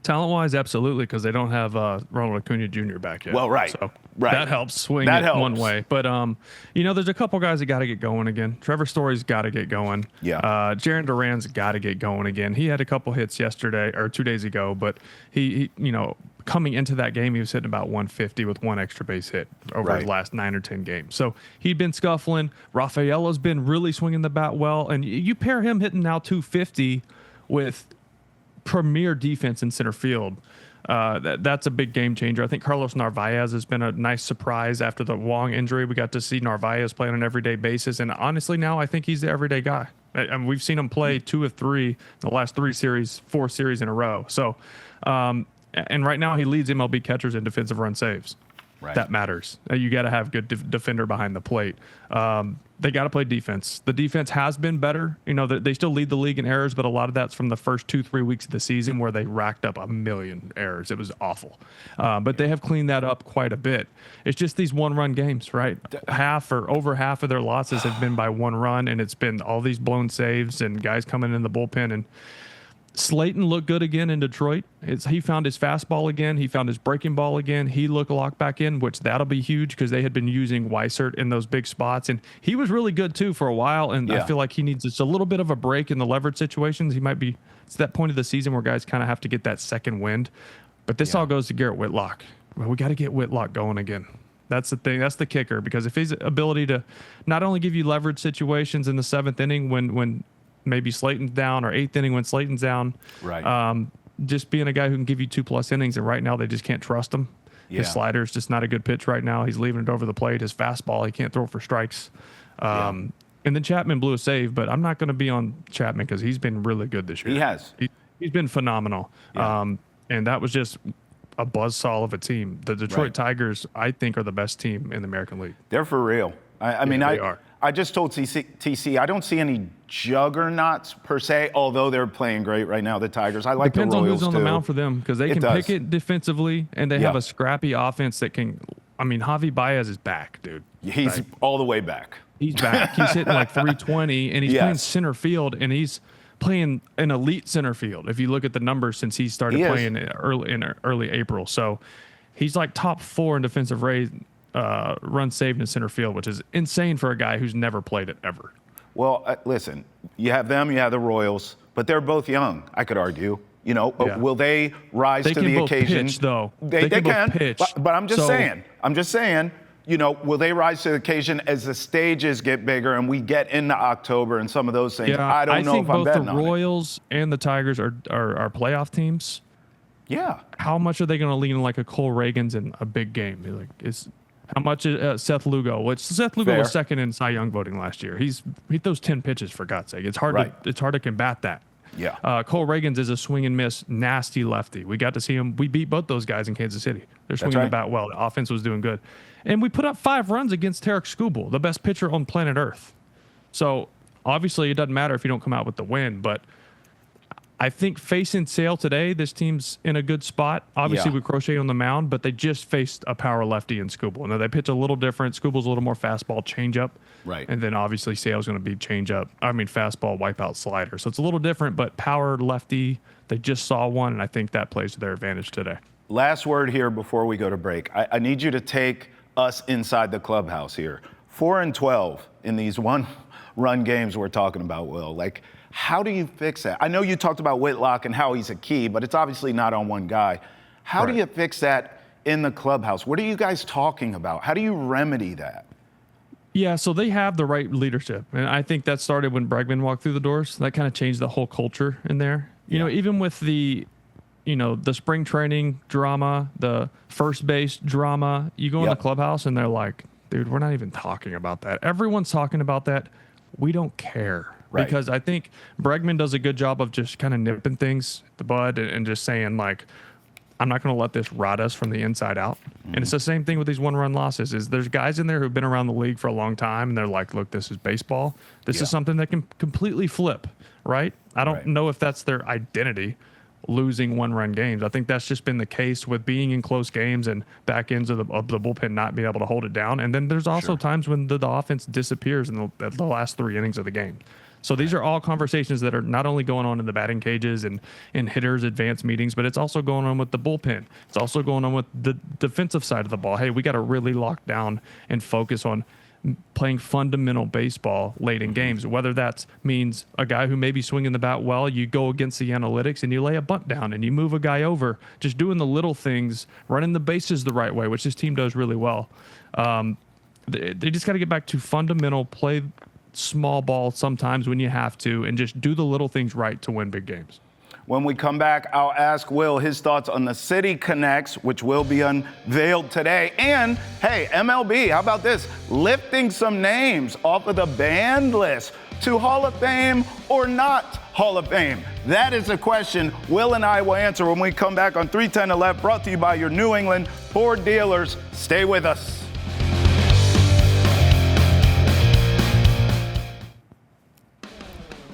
Talent-wise, absolutely, because they don't have Ronald Acuna Jr. back yet. Well, right. So right. that helps swing it one way. But, there's a couple guys that got to get going again. Trevor Story's got to get going. Yeah. Jarren Duran's got to get going again. He had a couple hits yesterday or 2 days ago, but he coming into that game, he was hitting about 150 with one extra base hit over his last 9 or 10 games. So he'd been scuffling. Rafaela's been really swinging the bat well. And you pair him hitting now 250 with premier defense in center field. That's a big game changer. I think Carlos Narvaez has been a nice surprise after the Wong injury. We got to see Narvaez play on an everyday basis, and honestly, now I think he's the everyday guy. And we've seen him play 2 of 3 in the last 4 series in a row. So, and right now he leads MLB catchers in defensive run saves. Right. That matters. You got to have good defender behind the plate. They got to play defense. The defense has been better. They still lead the league in errors, but a lot of that's from the first 2-3 weeks of the season where they racked up 1 million errors. It was awful. But they have cleaned that up quite a bit. It's just these one-run games, right? Half or over half of their losses have been by 1 run, and it's been all these blown saves and guys coming in the bullpen. And Slayton looked good again in Detroit. He found his fastball again. He found his breaking ball again. He looked locked back in, which that'll be huge because they had been using Weissert in those big spots. And he was really good, too, for a while. And I feel like he needs just a little bit of a break in the leverage situations. It's that point of the season where guys kind of have to get that second wind. But this all goes to Garrett Whitlock. Well, we got to get Whitlock going again. That's the thing. That's the kicker. Because if his ability to not only give you leverage situations in the 7th inning when maybe Slayton's down, or 8th inning when Slayton's down. Right. Just being a guy who can give you 2+ innings, and right now they just can't trust him. Yeah. His slider's just not a good pitch right now. He's leaving it over the plate. His fastball, he can't throw for strikes. And then Chapman blew a save, but I'm not going to be on Chapman because he's been really good this year. He has. He's been phenomenal. Yeah. And that was just a buzzsaw of a team. The Detroit Tigers, I think, are the best team in the American League. They're for real. They are. I just told TC, I don't see any juggernauts per se, although they're playing great right now, the Tigers. I like Depends the Royals, on who's on the mound for them, because they can pick it defensively, and they have a scrappy offense that can – Javi Baez is back, dude. He's all the way back. He's back. He's hitting like 320, and he's playing center field, and he's playing an elite center field if you look at the numbers since he started playing early April. So he's like top 4 in defensive run saved in center field, which is insane for a guy who's never played it ever. Well, listen, you have them, you have the Royals, but they're both young, I could argue. Will they rise to the occasion? Pitch, though. They can pitch. But I'm just saying, will they rise to the occasion as the stages get bigger and we get into October and some of those things? Yeah, I don't know if I'm betting on it. I think both the Royals and the Tigers are playoff teams. Yeah. How much are they going to lean like a Cole Reagans in a big game? How much is Seth Lugo? Which Seth Lugo was second in Cy Young voting last year. He throws 10 pitches, for God's sake. It's hard to combat that. Yeah. Cole Reagans is a swing and miss, nasty lefty. We got to see him. We beat both those guys in Kansas City. They're swinging the bat well. The offense was doing good. And we put up 5 runs against Tarek Skubal, the best pitcher on planet Earth. So obviously it doesn't matter if you don't come out with the win, but I think facing Sale today, this team's in a good spot. Obviously, with Crochet on the mound, but they just faced a power lefty in Skubal. Now, they pitch a little different. Skubal's a little more fastball, changeup. Right. And then obviously Sale's going to be fastball, wipeout, slider. So it's a little different, but power lefty, they just saw one, and I think that plays to their advantage today. Last word here before we go to break. I need you to take us inside the clubhouse here. 4-12 in these one-run games we're talking about, Will. Like, how do you fix that? I know you talked about Whitlock and how he's a key, but it's obviously not on one guy. How do you fix that in the clubhouse? What are you guys talking about? How do you remedy that? Yeah, so they have the right leadership. And I think that started when Bregman walked through the doors. That kind of changed the whole culture in there. You know, even with the spring training drama, the first base drama, you go in the clubhouse and they're like, dude, we're not even talking about that. Everyone's talking about that. We don't care. Right. Because I think Bregman does a good job of just kind of nipping things at the bud and just saying, like, I'm not going to let this rot us from the inside out. And it's the same thing with these one-run losses. Is there's guys in there who've been around the league for a long time, and they're like, look, this is baseball. This is something that can completely flip, right? I don't know if that's their identity, losing one-run games. I think that's just been the case with being in close games and back ends of the bullpen not being able to hold it down. And then there's also times when the offense disappears in the last 3 innings of the game. So these are all conversations that are not only going on in the batting cages and in hitters' advanced meetings, but it's also going on with the bullpen. It's also going on with the defensive side of the ball. Hey, we got to really lock down and focus on playing fundamental baseball late in games, whether that means a guy who may be swinging the bat well, you go against the analytics and you lay a bunt down and you move a guy over, just doing the little things, running the bases the right way, which this team does really well. They just got to get back to fundamental play, small ball sometimes when you have to, and just do the little things right to win big games. When we come back, I'll ask Will his thoughts on the City Connects, which will be unveiled today. And, hey, MLB, how about this? Lifting some names off of the banned list to Hall of Fame or not Hall of Fame? That is a question Will and I will answer when we come back on 310 to Left, brought to you by your New England Ford dealers. Stay with us.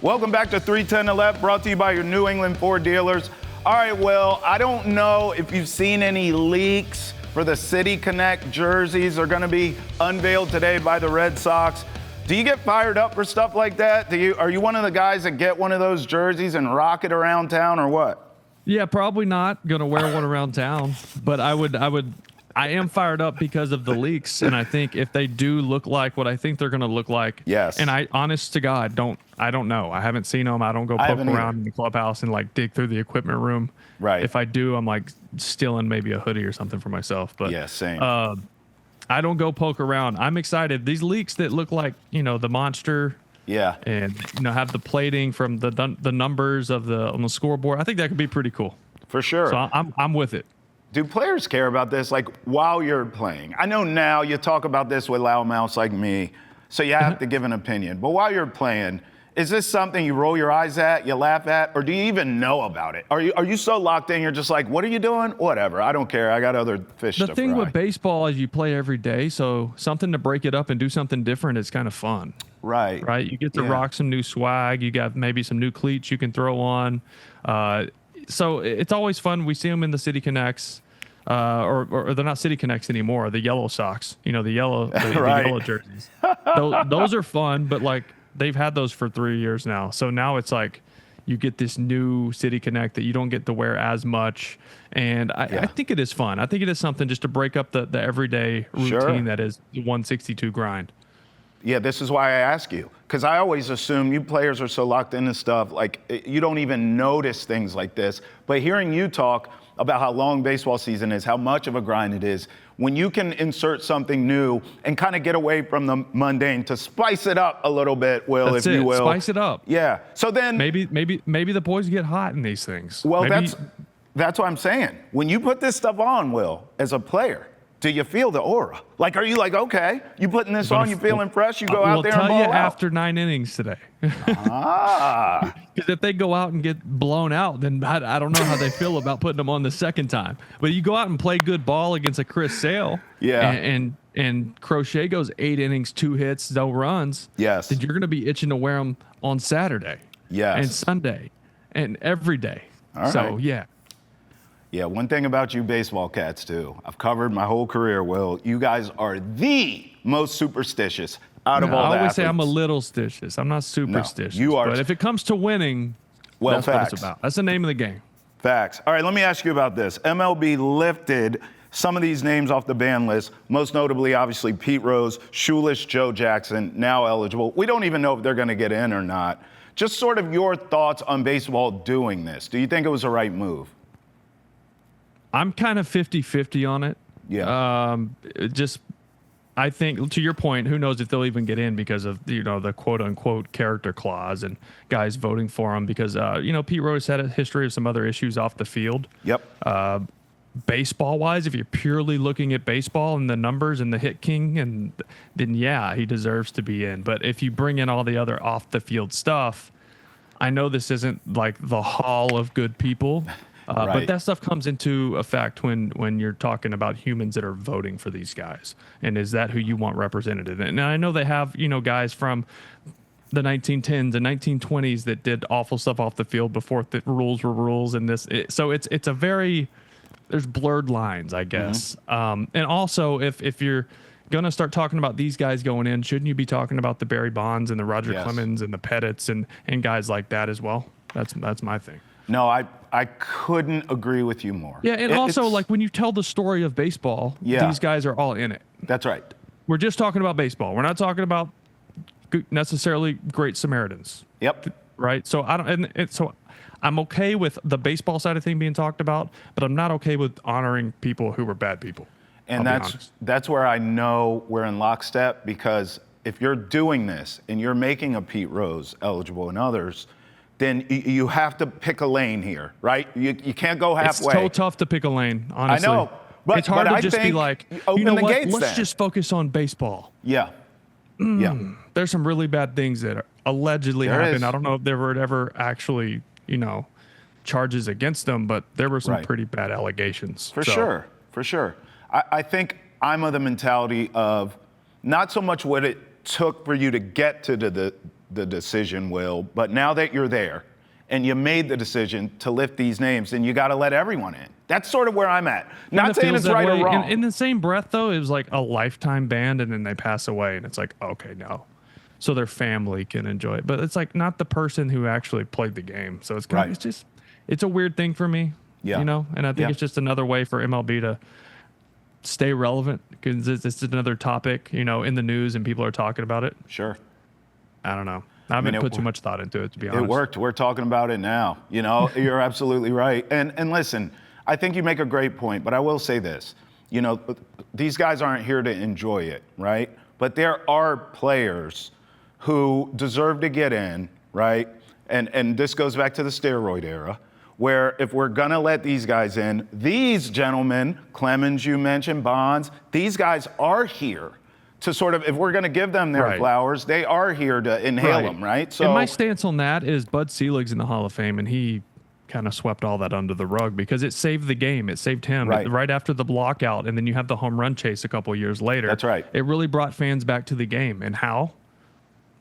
Welcome back to 310 to Left, brought to you by your New England Ford dealers. All right, Will, I don't know if you've seen any leaks for the City Connect jerseys. They're going to be unveiled today by the Red Sox. Do you get fired up for stuff like that? Are you one of the guys that get one of those jerseys and rock it around town, or what? Yeah, probably not going to wear one around town, but I am fired up because of the leaks, and I think if they do look like what I think they're going to look like, yes. And I, honest to God, I don't know. I haven't seen them. I don't go poke around in the clubhouse and like dig through the equipment room. Right. If I do, I'm like stealing maybe a hoodie or something for myself. But yeah, same. I don't go poke around. I'm excited. These leaks that look like the monster. Yeah. And have the plating from the numbers on the scoreboard. I think that could be pretty cool. For sure. So I'm with it. Do players care about this, like, while you're playing? I know now you talk about this with loudmouths like me, so you have to give an opinion. But while you're playing, is this something you roll your eyes at, you laugh at, or do you even know about it? Are you so locked in, you're just like, what are you doing? Whatever, I don't care. I got other fish to fry. The thing with baseball is you play every day, so something to break it up and do something different is kind of fun. Right. Right? You get to rock some new swag. You got maybe some new cleats you can throw on. So it's always fun. We see them in the City Connects, or they're not City Connects anymore. The yellow socks, the yellow, the yellow jerseys. Those are fun, but like they've had those for 3 years now. So now it's like you get this new City Connect that you don't get to wear as much. And I think it is fun. I think it is something just to break up the everyday routine that is the 162 grind. Yeah, this is why I ask you, because I always assume you players are so locked into stuff, like you don't even notice things like this. But hearing you talk about how long baseball season is, how much of a grind it is, when you can insert something new and kind of get away from the mundane to spice it up a little bit, Will, if you will. Spice it up. Yeah. So then maybe the boys get hot in these things. Well, that's what I'm saying. When you put this stuff on, Will, as a player, do you feel the aura? Like, are you like, okay, you putting this on, you feeling fresh, you go out there and ball out? We'll tell you after 9 innings today. Because if they go out and get blown out, then I don't know how they feel about putting them on the second time. But you go out and play good ball against a Chris Sale, and Crochet goes 8 innings, 2 hits, no runs. Yes. Then you're going to be itching to wear them on Saturday. Yes. And Sunday. and every day. All so right. yeah. Yeah, one thing about you baseball cats, too. I've covered my whole career, Will. You guys are the most superstitious out of all the I always athletes. say I'm a little stitious. I'm not superstitious. you are. But if it comes to winning, Well, that's facts. what it's about. That's the name of the game. Facts. All right, let me ask you about this. MLB lifted some of these names off the ban list, most notably, obviously, Pete Rose, Shoeless Joe Jackson, now eligible. We don't even know if they're going to get in or not. Just sort of your thoughts on baseball doing this. Do you think it was the right move? I'm kind of 50-50 on it. Yeah. I think, to your point, who knows if they'll even get in because of, the quote-unquote character clause and guys voting for him because, Pete Rose had a history of some other issues off the field. Yep. Baseball-wise, if you're purely looking at baseball and the numbers and the hit king, then yeah, he deserves to be in. But if you bring in all the other off-the-field stuff, I know this isn't like the hall of good people. Right. But that stuff comes into effect when you're talking about humans that are voting for these guys. And is that who you want represented? And I know they have, guys from the 1910s and 1920s that did awful stuff off the field before the rules were rules. And so it's a very, there's blurred lines, I guess. And also, if you're going to start talking about these guys going in, shouldn't you be talking about the Barry Bonds and the Roger Clemens and the Pettits and guys like that as well? That's my thing. No, I couldn't agree with you more. Yeah, and also, like, when you tell the story of baseball, these guys are all in it. That's right. We're just talking about baseball. We're not talking about necessarily great Samaritans. Yep. Right? So so I'm okay with the baseball side of thing being talked about, but I'm not okay with honoring people who were bad people. And that's where I know we're in lockstep, because if you're doing this and you're making a Pete Rose eligible and others, then you have to pick a lane here, right? You can't go halfway. It's so tough to pick a lane, honestly. I know. But, it's hard but to I just be think like, open you know the what? gates Let's then. just focus on baseball. Yeah. Yeah. There's some really bad things that allegedly There happened. is. I don't know if there were ever actually, charges against them, but there were some Right. pretty bad allegations. For sure. I think I'm of the mentality of not so much what it took for you to get to the decision, Will, but now that you're there and you made the decision to lift these names, then you got to let everyone in. That's sort of where I'm at. Not saying it's right or wrong. In the same breath, though, it was like a lifetime ban, and then they pass away, and it's like, okay, no. So their family can enjoy it. But it's like not the person who actually played the game. So it's kind of, it's a weird thing for me, and I think it's just another way for MLB to stay relevant, because it's another topic, in the news and people are talking about it. Sure. I don't know. I haven't put too much thought into it, to be honest. It worked. We're talking about it now. You're absolutely right. And listen, I think you make a great point, but I will say this. These guys aren't here to enjoy it, right? But there are players who deserve to get in, right? And this goes back to the steroid era, where if we're going to let these guys in, these gentlemen, Clemens, you mentioned, Bonds, these guys are here to sort of, if we're going to give them their flowers, they are here to inhale them, right? So, and my stance on that is Bud Selig's in the Hall of Fame, and he kind of swept all that under the rug because it saved the game. It saved him right after the blockout, and then you have the home run chase a couple of years later. That's right. It really brought fans back to the game. And how?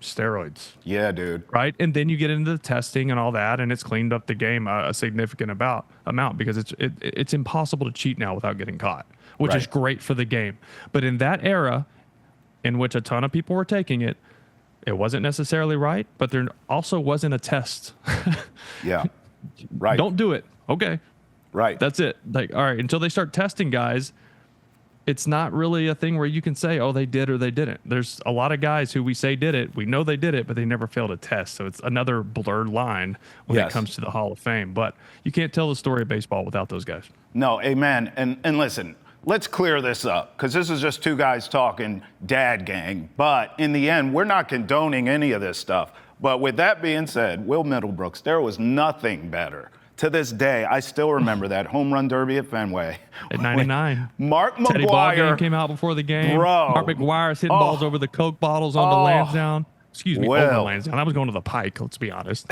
Steroids. Yeah, dude. Right? And then you get into the testing and all that, and it's cleaned up the game a significant amount because it's impossible to cheat now without getting caught, which is great for the game. But in that era, in which a ton of people were taking it, it wasn't necessarily right, but there also wasn't a test. Yeah. Right. Don't do it. Okay. Right. That's it. Like, all right, until they start testing guys, it's not really a thing where you can say, oh, they did or they didn't. There's a lot of guys who we say did it. We know they did it, but they never failed a test. So it's another blurred line when it comes to the Hall of Fame. But you can't tell the story of baseball without those guys. No, amen. And listen, let's clear this up, because this is just two guys talking dad gang. But in the end, we're not condoning any of this stuff. But with that being said, Will Middlebrooks, there was nothing better. To this day, I still remember that home run derby at Fenway. At 99. Mark Teddy Ball McGuire game came out before the game. Bro. Mark McGuire's hitting balls over the Coke bottles onto Lansdowne. Excuse me, over Lansdowne. I was going to the Pike, let's be honest.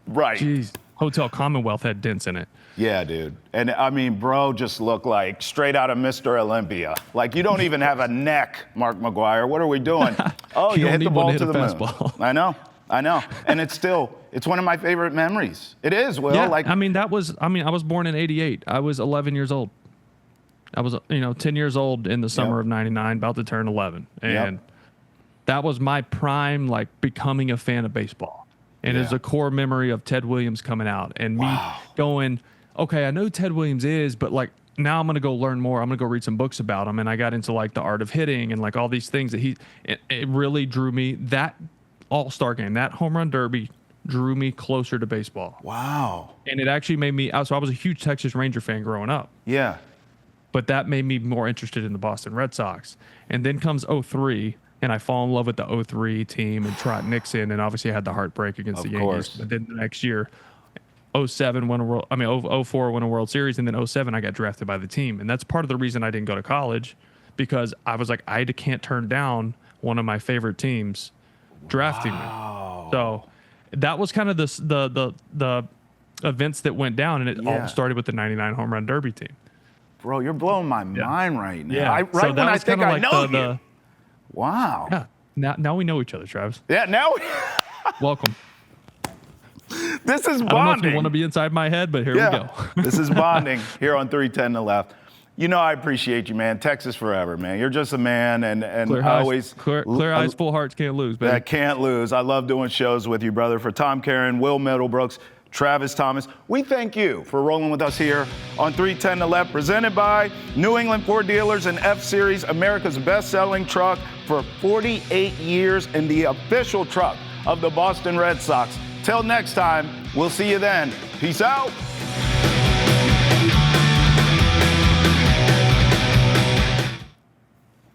Right. Jeez. Hotel Commonwealth had dents in it. Yeah, dude. And I mean, bro just looked like straight out of Mr. Olympia. Like, you don't even have a neck, Mark McGuire. What are we doing? Oh, you hit the ball to the moon. I know. I know. And it's one of my favorite memories. It is, Will. Yeah, Like, I was born in 88. I was 11 years old. I was, 10 years old in the summer of 99, about to turn 11. And that was my prime, like, becoming a fan of baseball. And it's a core memory of Ted Williams coming out and me going, okay, I know who Ted Williams is, but, like, now I'm going to go learn more. I'm going to go read some books about him. And I got into, like, the art of hitting and, like, all these things that it really drew me. That All-Star game, that home run derby drew me closer to baseball. Wow. And it actually made me, so I was a huge Texas Ranger fan growing up. Yeah. But that made me more interested in the Boston Red Sox. And then comes 03, and I fall in love with the 03 team and Trot Nixon, and obviously I had the heartbreak against the Yankees. But then the next year, 04 won a World Series, and then 07 I got drafted by the team. And that's part of the reason I didn't go to college, because I was like, I can't turn down one of my favorite teams drafting me. So that was kind of the events that went down, and it all started with the 99 home run derby team. Bro, you're blowing my mind right now. Yeah. Right when I think I know you. Wow. Yeah. Now we know each other, Travis. Yeah, now Welcome. This is bonding. I don't know if you want to be inside my head, but here we go. This is bonding here on 310 to Left. I appreciate you, man. Texas forever, man. You're just a man, and clear I eyes, always clear eyes, full hearts can't lose, baby. That can't lose. I love doing shows with you, brother. For Tom Caron, Will Middlebrooks, Travis Thomas, we thank you for rolling with us here on 310 to Left, presented by New England Ford Dealers and F-Series, America's best-selling truck for 48 years and the official truck of the Boston Red Sox. Till next time, we'll see you then. Peace out.